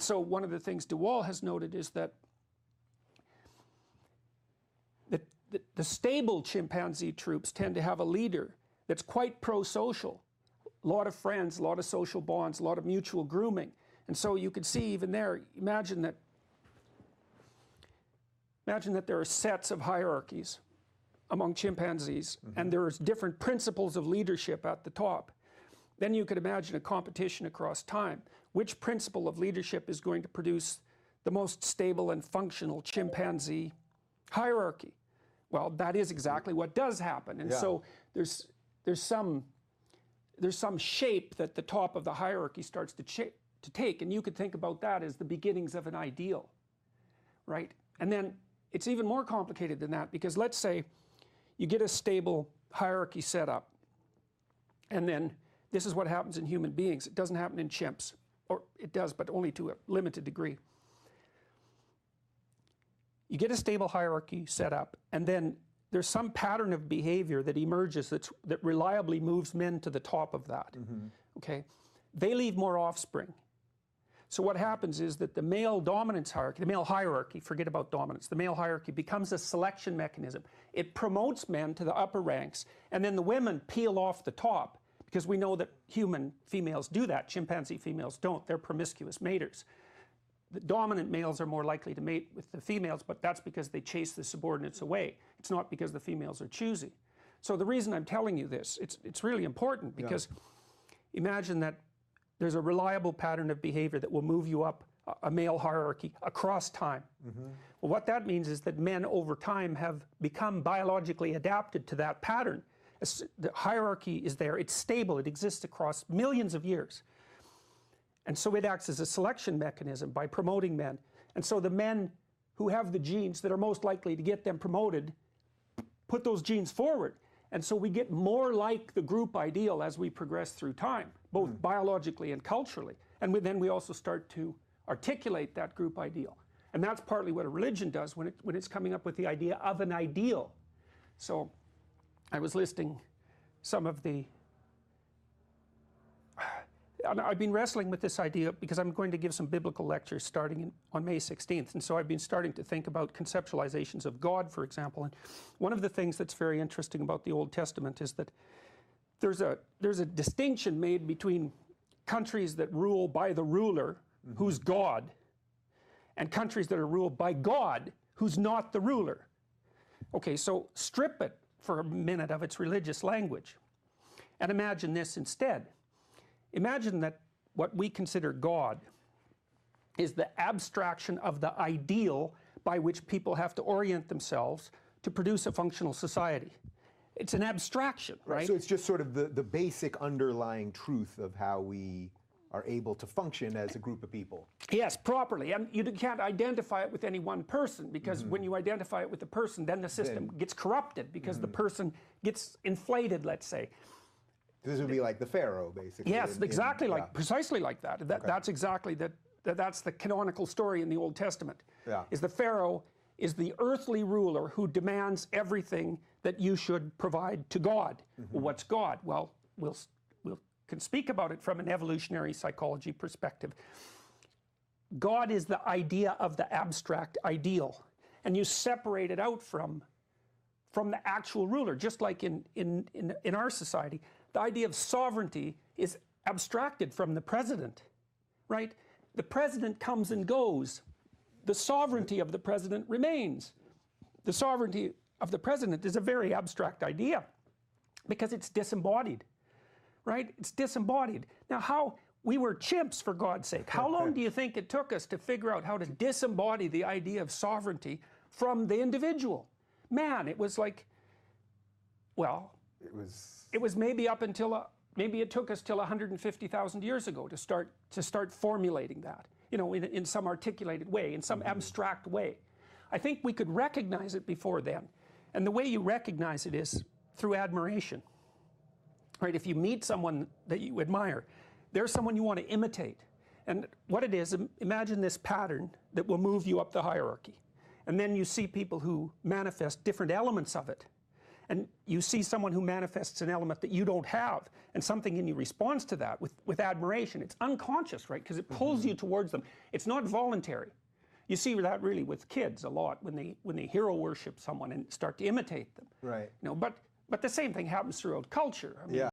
And so one of the things de Waal has noted is that the stable chimpanzee troops tend to have a leader that's quite pro-social, a lot of friends, a lot of social bonds, a lot of mutual grooming. And so you could see even there, imagine that there are sets of hierarchies among chimpanzees, and there's different principles of leadership at the top. Then you could imagine a competition across time. Which principle of leadership is going to produce the most stable and functional chimpanzee hierarchy? Well, that is exactly what does happen. And so there's some shape that the top of the hierarchy starts to take, and you could think about that as the beginnings of an ideal, right? And then it's even more complicated than that, because let's say you get a stable hierarchy set up, and then this is what happens in human beings. It doesn't happen in chimps, or it does, but only to a limited degree. You get a stable hierarchy set up, and then there's some pattern of behavior that emerges that reliably moves men to the top of that. Okay, they leave more offspring. So what happens is that the male dominance hierarchy, the male hierarchy, forget about dominance, the male hierarchy becomes a selection mechanism. It promotes men to the upper ranks, and then the women peel off the top, because we know that human females do that. Chimpanzee females don't. They're promiscuous maters. The dominant males are more likely to mate with the females, but that's because they chase the subordinates away. It's not because the females are choosy. So the reason I'm telling you this, it's really important, because imagine that there's a reliable pattern of behavior that will move you up a male hierarchy across time. Well, what that means is that men over time have become biologically adapted to that pattern. The hierarchy is there, it's stable, it exists across millions of years. And so it acts as a selection mechanism by promoting men. And so the men who have the genes that are most likely to get them promoted put those genes forward. And so we get more like the group ideal as we progress through time, both biologically and culturally. And then we also start to articulate that group ideal. And that's partly what a religion does when it's coming up with the idea of an ideal. So I was listing some of the... I've been wrestling with this idea because I'm going to give some biblical lectures starting on May 16th, and so I've been starting to think about conceptualizations of God, for example. And one of the things that's very interesting about the Old Testament is that there's a distinction made between countries that rule by the ruler, who's God, and countries that are ruled by God, who's not the ruler. Okay, so strip it for a minute of its religious language, and imagine this instead. Imagine that what we consider God is the abstraction of the ideal by which people have to orient themselves to produce a functional society. It's an abstraction, right? So it's just sort of the basic underlying truth of how we are able to function as a group of people. Yes, properly. And you can't identify it with any one person, because when you identify it with the person, then the system gets corrupted, because the person gets inflated, let's say. This would be like the Pharaoh, basically. Yes, exactly, precisely like that. That's exactly that's the canonical story in the Old Testament. Is the Pharaoh is the earthly ruler who demands everything that you should provide to God. Well, what's God? Well, we can speak about it from an evolutionary psychology perspective. God is the idea of the abstract ideal, and you separate it out from the actual ruler, just like in our society. The idea of sovereignty is abstracted from the president, right? The president comes and goes. The sovereignty of the president remains. The sovereignty of the president is a very abstract idea because it's disembodied, right? It's disembodied. Now, we were chimps, for God's sake. How long do you think it took us to figure out how to disembody the idea of sovereignty from the individual? Man, it was like, well, it was maybe up until maybe it took us till 150,000 years ago to start formulating that, you know, in some articulated way, in some abstract way. I think we could recognize it before then, and the way you recognize it is through admiration, right? If you meet someone that you admire, there's someone you want to imitate, and what it is, imagine this pattern that will move you up the hierarchy, and then you see people who manifest different elements of it. and you see someone who manifests an element that you don't have, and something in you responds to that with admiration. It's unconscious, right? Because it pulls you towards them. It's not voluntary. You see that really with kids a lot when they hero worship someone and start to imitate them. Right. You know, but the same thing happens throughout culture. I mean, yeah.